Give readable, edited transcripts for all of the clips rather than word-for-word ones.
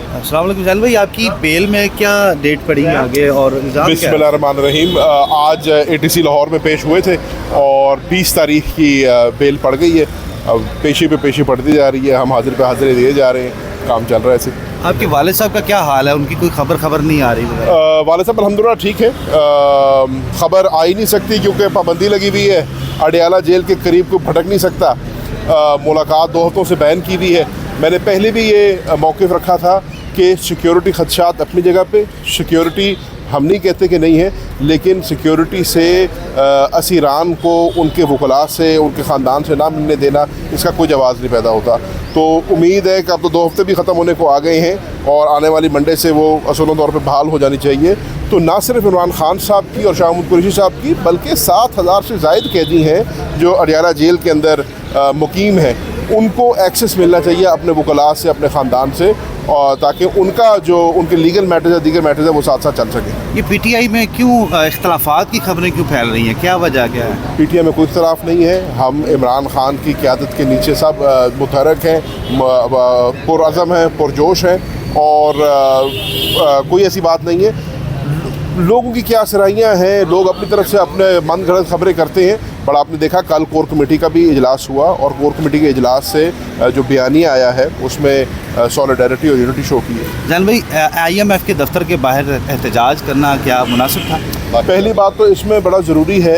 अस्सलाम वालेकुम जैन भाई, आपकी बेल में क्या डेट पड़ी है आगे और निज़ाम क्या है? बिस्मिल्लाहिर्रहमानिर्रहीम। आज ATC लाहौर में पेश हुए थे और 20 तारीख की बेल पड़ गई है। अब पेशी पे पेशी पड़ती जा रही है, हम हाजिर पे हाजिर दिए जा रहे हैं, काम चल रहा है ऐसे। आपके वालिद साहब का क्या हाल है? उनकी कोई खबर नहीं आ रही? वालिद साहब अल्हम्दुलिल्लाह ठीक है। ख़बर आ ही नहीं सकती क्योंकि पाबंदी लगी हुई है। अडियाला जेल के करीब कोई भटक नहीं सकता। मुलाकात 2 हफ्तों से बैन की हुई है। मैंने पहले भी ये मौक़िफ़ रखा था कि सिक्योरिटी ख़दशात अपनी जगह पे, सिक्योरिटी हम नहीं कहते कि नहीं है, लेकिन सिक्योरिटी से असीरान को उनके वकला से, उनके ख़ानदान से ना मिलने देना, इसका कोई जवाज़ नहीं पैदा होता। तो उम्मीद है कि अब तो 2 हफ्ते भी ख़त्म होने को आ गए हैं और आने वाली मंडे से वो असूलों तौर पर बहाल हो जानी चाहिए। तो ना सिर्फ इमरान खान साहब की और शाह महमूद कुरैशी साहब की, बल्कि 7000 से ज़ायद कैदी हैं जो अडियाला जेल के अंदर मुकीम हैं, उनको एक्सेस मिलना चाहिए अपने वकला से, अपने ख़ानदान से, और ताकि उनका जो उनके लीगल मैटर्स है, दीगर मैटर्स है, वो साथ साथ चल सके। ये PTI में क्यों इख्तलाफात की खबरें क्यों फैल रही हैं? क्या वजह क्या है? PTI में कोई इख्तलाफ नहीं है। हम इमरान खान की क़यादत के नीचे सब मुतहरक हैं, पुरअज़म हैं, पुरजोश हैं और कोई ऐसी बात नहीं है। लोगों की क्या सराहियाँ हैं, लोग अपनी तरफ से अपने मन गढ़ंत खबरें करते हैं। पर आपने देखा कल कोर कमेटी का भी इजलास हुआ और कोर कमेटी के इजलास से जो बयानिया आया है उसमें सॉलिडारिटी और यूनिटी शो की है। जैन भाई, IMF के दफ्तर के बाहर एहतजाज करना क्या मुनासिब था? पहली बात तो इसमें बड़ा ज़रूरी है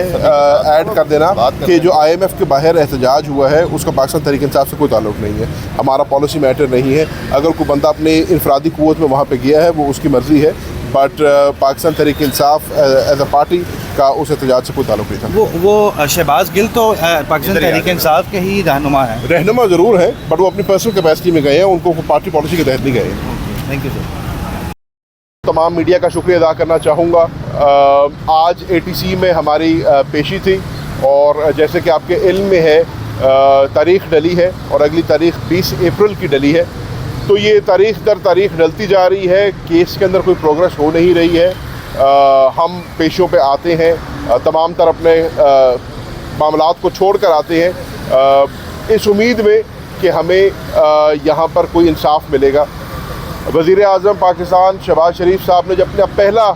ऐड कर देना कि जो IMF के बाहर एहतजाज हुआ है उसका पाकिस्तान तहरीक इंसाफ से कोई ताल्लुक़ नहीं है, हमारा पॉलिसी मैटर नहीं है। अगर कोई बंदा अपने इनफरादी क़ुव्वत में वहाँ पर गया है वो उसकी मर्ज़ी है, but Pakistan Tehreek Insaf as a party का उस एहतजाज से कोई ताल्लुक़ नहीं था। वो शहबाज गिल तो पाकिस्तान तहरीक इंसाफ के ही रहनुमा है। रहनुमा ज़रूर है, बट वो अपनी पर्सनल कैपेसिटी में गए हैं, उनको पार्टी पॉलिसी के तहत नहीं गए हैं। Thank you sir. तमाम मीडिया का शुक्रिया अदा करना चाहूँगा। आज ATC में हमारी पेशी थी और जैसे कि आपके इल्म में है तारीख़ डली है और अगली तारीख़ 20 अप्रैल की डली है। तो ये तारीख़ दर तारीख़ डलती जा रही है, केस के अंदर कोई प्रोग्रेस हो नहीं रही है। हम पेशियों पे आते हैं, तमाम तर अपने मामलात को छोड़ कर आते हैं इस उम्मीद में कि हमें यहाँ पर कोई इंसाफ मिलेगा। वज़ीर आज़म पाकिस्तान शहबाज शरीफ साहब ने जब अपना पहला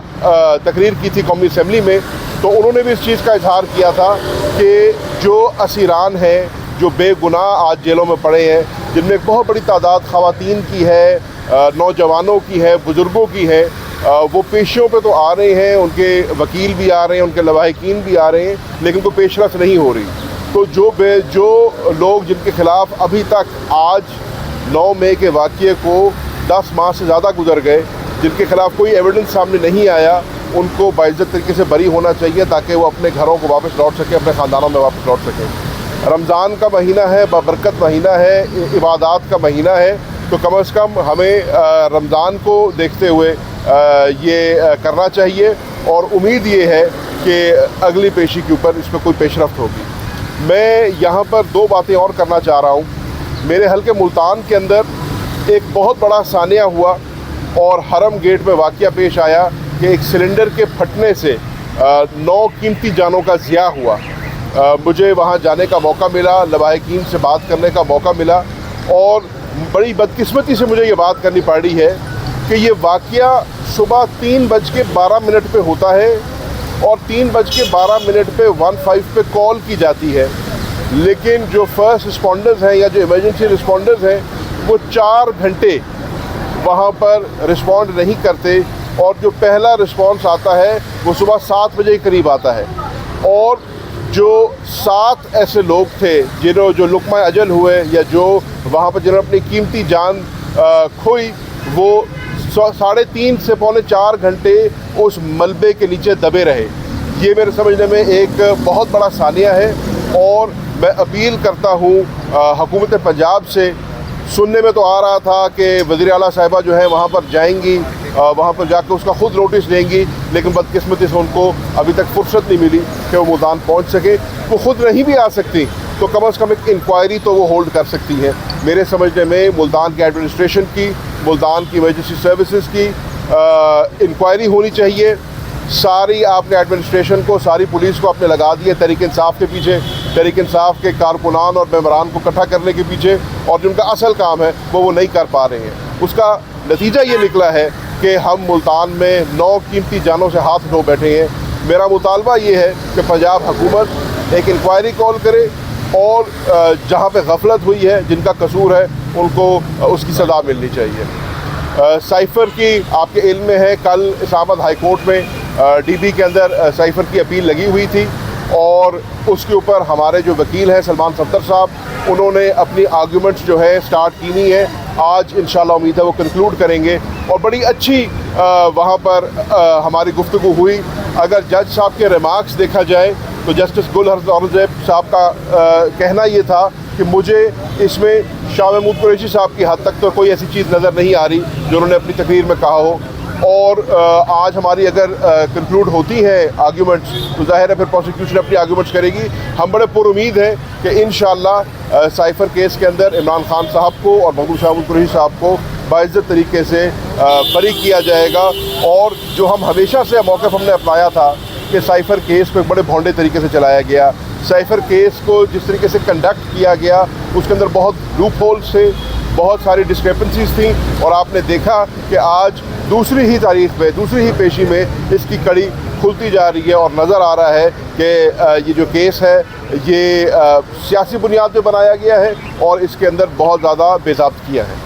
तकरीर की थी कौमी असम्बली में, तो उन्होंने भी इस चीज़ का इजहार किया था कि जो असीरान हैं, जो बेगुनाह आज जेलों में पड़े हैं, जिनमें एक बहुत बड़ी तादाद ख़वातीन की है, नौजवानों की है, बुज़ुर्गों की है, वो पेशियों पे तो आ रहे हैं, उनके वकील भी आ रहे हैं, उनके लवाहिकीन भी आ रहे हैं, लेकिन कोई पेशरफ नहीं हो रही। तो जो लोग जिनके ख़िलाफ़ अभी तक आज 9 मई के वाक़ये को 10 माह से ज़्यादा गुजर गए, जिनके ख़िलाफ़ कोई एविडेंस सामने नहीं आया, उनको बाइज़्ज़त तरीके से बरी होना चाहिए ताकि वो अपने घरों को वापस लौट सकें, अपने ख़ानदानों में वापस लौट सकें। रमज़ान का महीना है, बबरकत महीना है, इबादत का महीना है, तो कम से कम हमें रमज़ान को देखते हुए ये करना चाहिए और उम्मीद ये है कि अगली पेशी के ऊपर इस पर कोई पेशरफ्त होगी। मैं यहाँ पर 2 बातें और करना चाह रहा हूँ। मेरे हल्के मुल्तान के अंदर एक बहुत बड़ा सानिया हुआ और हरम गेट में वाक़या पेश आया कि एक सिलेंडर के फटने से 9 कीमती जानों का ज़िया हुआ। मुझे वहाँ जाने का मौका मिला, लवाहिकीन से बात करने का मौका मिला और बड़ी बदकिस्मती से मुझे ये बात करनी पड़ी है कि ये वाक़या सुबह 3:12 पे होता है और 3:12 पे 15 पे कॉल की जाती है, लेकिन जो फर्स्ट रिस्पॉन्डर्स हैं या जो इमरजेंसी रिस्पॉन्डर्स हैं वो 4 घंटे वहाँ पर रिस्पॉन्ड नहीं करते और जो पहला रिस्पॉन्स आता है वो सुबह 7 बजे के करीब आता है। और जो 7 ऐसे लोग थे जो लुक़मा अजल हुए या जो वहाँ पर जिन्होंने अपनी कीमती जान खोई, वो 3.5 से पौने 4 घंटे उस मलबे के नीचे दबे रहे। ये मेरे समझने में एक बहुत बड़ा सानिया है और मैं अपील करता हूँ हुकूमत पंजाब से। सुनने में तो आ रहा था कि वज़ीर आला साहिबा जो है वहाँ पर जाएंगी, वहाँ पर जाकर उसका ख़ुद नोटिस देंगी, लेकिन बदकिस्मती से उनको अभी तक फुर्सत नहीं मिली कि वो मुल्तान पहुँच सके। वो ख़ुद नहीं भी आ सकती तो कम से कम एक इंक्वायरी तो वो होल्ड कर सकती हैं। मेरे समझने में मुल्तान के एडमिनिस्ट्रेशन की, मुल्तान की इमरजेंसी सर्विसेज की इंक्वायरी होनी चाहिए। सारी आपने एडमिनिस्ट्रेशन को, सारी पुलिस को आपने लगा दिए तहरीक इंसाफ के पीछे, तहरीक इंसाफ के कारकुनान और मेम्बरान को इकट्ठा करने के पीछे, और जिनका असल काम है वो नहीं कर पा रहे हैं। उसका नतीजा ये निकला है कि हम मुल्तान में 9 कीमती जानों से हाथ धो बैठे हैं। मेरा मुतालबा ये है कि पंजाब हुकूमत एक इंक्वायरी कॉल करे और जहाँ पे गफलत हुई है, जिनका कसूर है, उनको उसकी सज़ा मिलनी चाहिए। साइफ़र की आपके इल्म में है, कल इस्लामाबाद हाई कोर्ट में डीबी के अंदर साइफ़र की अपील लगी हुई थी और उसके ऊपर हमारे जो वकील हैं सलमान सफदर साहब, उन्होंने अपनी आर्गूमेंट्स जो है स्टार्ट की हुई है। आज इंशाल्लाह उम्मीद है वो कंक्लूड करेंगे और बड़ी अच्छी वहाँ पर हमारी गुफ्तगू हुई। अगर जज साहब के रिमार्क्स देखा जाए तो जस्टिस गुल औरंगज़ेब साहब का कहना ये था कि मुझे इसमें शाह महमूद कुरैशी साहब की हद तक तो कोई ऐसी चीज़ नज़र नहीं आ रही जो उन्होंने अपनी तकरीर में कहा हो। और आज हमारी अगर कंक्लूड होती है आर्ग्यूमेंट्स तो ज़ाहिर है फिर प्रोसिक्यूशन अपनी आर्ग्यूमेंट्स करेगी। हम बड़े पुरुमीद हैं कि इंशाअल्लाह साइफ़र केस के अंदर इमरान खान साहब को और महमूद शाह कुरैशी साहब को बाइज़्ज़त तरीके से बरी किया जाएगा। और जो हम हमेशा से मौक़िफ़ हमने अपनाया था कि साइफ़र केस को एक बड़े भोंडे तरीके से चलाया गया, साइफ़र केस को जिस तरीके से कंडक्ट किया गया उसके अंदर बहुत लूप होल्स थे, बहुत सारी डिस्क्रिपेंसीज थी और आपने देखा कि आज दूसरी ही तारीख में, दूसरी ही पेशी में इसकी कड़ी खुलती जा रही है और नज़र आ रहा है कि ये जो केस है ये सियासी बुनियाद पे बनाया गया है और इसके अंदर बहुत ज़्यादा बेज़ाब्त किया है।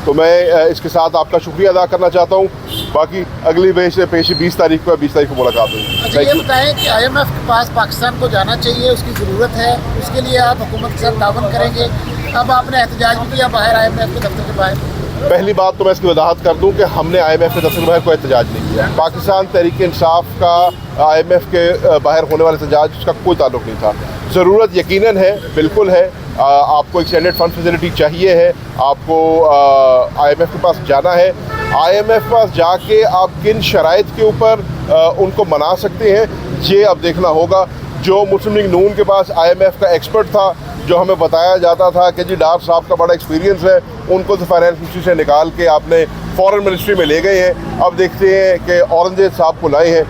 तो मैं इसके साथ आपका शुक्रिया अदा करना चाहता हूँ। बाकी अगली पेशी 20 तारीख को 20 तारीख को मुलाकात होगी। अच्छा, ये बताएं कि IMF के पास पाकिस्तान को जाना चाहिए, उसकी ज़रूरत है, उसके लिए आप हुकूमत के साथ तावन करेंगे। अब आपने एहतजाज भी किया बाहर IMF के दफ्तर के बाहर। पहली बात तो मैं इसकी वजाहत कर दूं कि हमने IMF के दफ्तर के बाहर कोई एहतजाज नहीं किया। पाकिस्तान तहरीक इंसाफ का IMF के बाहर होने वाले एहतजाज उसका कोई ताल्लुक नहीं था। ज़रूरत यकीनन है, बिल्कुल है, आपको एक स्टैंडर्ड फंड फैसिलिटी चाहिए है, आपको IMF के पास जाना है। IMF के पास जाके आप किन शराइत के ऊपर उनको मना सकते हैं ये अब देखना होगा। जो मुस्लिम लीग नून के पास IMF का एक्सपर्ट था, जो हमें बताया जाता था कि जी डार साहब का बड़ा एक्सपीरियंस है, उनको तो फाइनेंस मिनिस्ट्री से निकाल के आपने फॉरेन मिनिस्ट्री में ले गए हैं। अब देखते हैं कि औरंगजेब साहब को लाए हैं,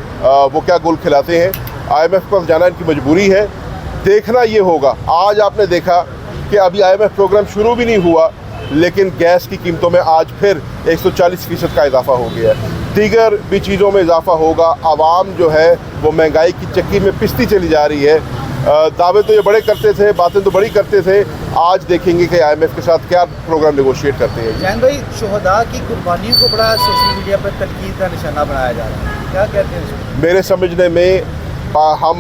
वो क्या गुल खिलाते हैं। IMF के पास जाना इनकी मजबूरी है। देखना ये होगा, आज आपने देखा कि अभी IMF प्रोग्राम शुरू भी नहीं हुआ लेकिन गैस की कीमतों में आज फिर 140% का इजाफा हो गया है। दीगर भी चीज़ों में इजाफा होगा। आवाम जो है वो महंगाई की चक्की में पिसती चली जा रही है। दावे तो ये बड़े करते थे, बातें तो बड़ी करते थे। आज देखेंगे कि IMF के साथ क्या प्रोग्राम नेगोशिएट करते हैं। जैन भाई, शुहदा की कुर्बानियों को बड़ा सोशल मीडिया पर तनकीद का निशाना बनाया जा रहा है, क्या कहते हैं? मेरे समझने में हम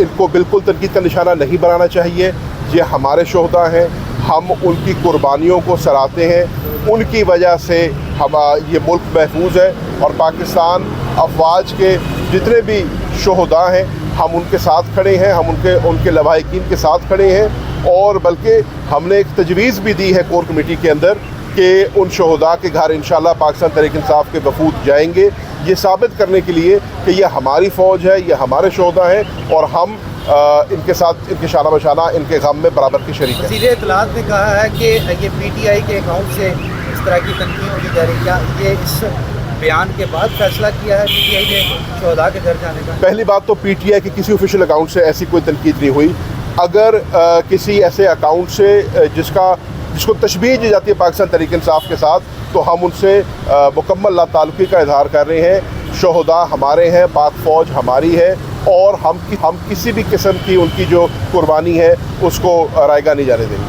इनको बिल्कुल तनकीद का निशाना नहीं बनाना चाहिए। ये हमारे शुहदा हैं, हम उनकी कुर्बानियों को सराहते हैं, उनकी वजह से हम ये मुल्क महफूज है और पाकिस्तान अफवाज के जितने भी शुहदा हैं हम उनके साथ खड़े हैं, हम उनके लवाहिकीन के साथ खड़े हैं। और बल्कि हमने एक तजवीज़ भी दी है कोर कमेटी के अंदर कि उन शुहदा के घर इंशाल्लाह पाकिस्तान तहरीक इंसाफ के वफूद जाएंगे, ये साबित करने के लिए कि ये हमारी फ़ौज है, ये हमारे शुहदा हैं और हम इनके साथ इनके शाना बशाना इनके गम में बराबर की शरीक है। वज़ीर इत्तलात ने कहा है कि ये PTI के अकाउंट से इस तरह की तनकीद की जा रही है, क्या ये इस बयान के बाद फैसला किया है PTI ने शुहदा के घर जाने का? पहली बात तो PTI के किसी ऑफिशियल अकाउंट से ऐसी कोई तनकीद नहीं हुई। अगर किसी ऐसे अकाउंट से जिसको तशबीह दी जाती है पाकिस्तान तहरीक इंसाफ के साथ, तो हम उनसे मुकम्मल लाताल्लुकी का इजहार कर रहे हैं। शुहदा हमारे हैं, पाक फ़ौज हमारी है और हम किसी भी किस्म की उनकी जो कुर्बानी है उसको रायगा नहीं जाने देंगे।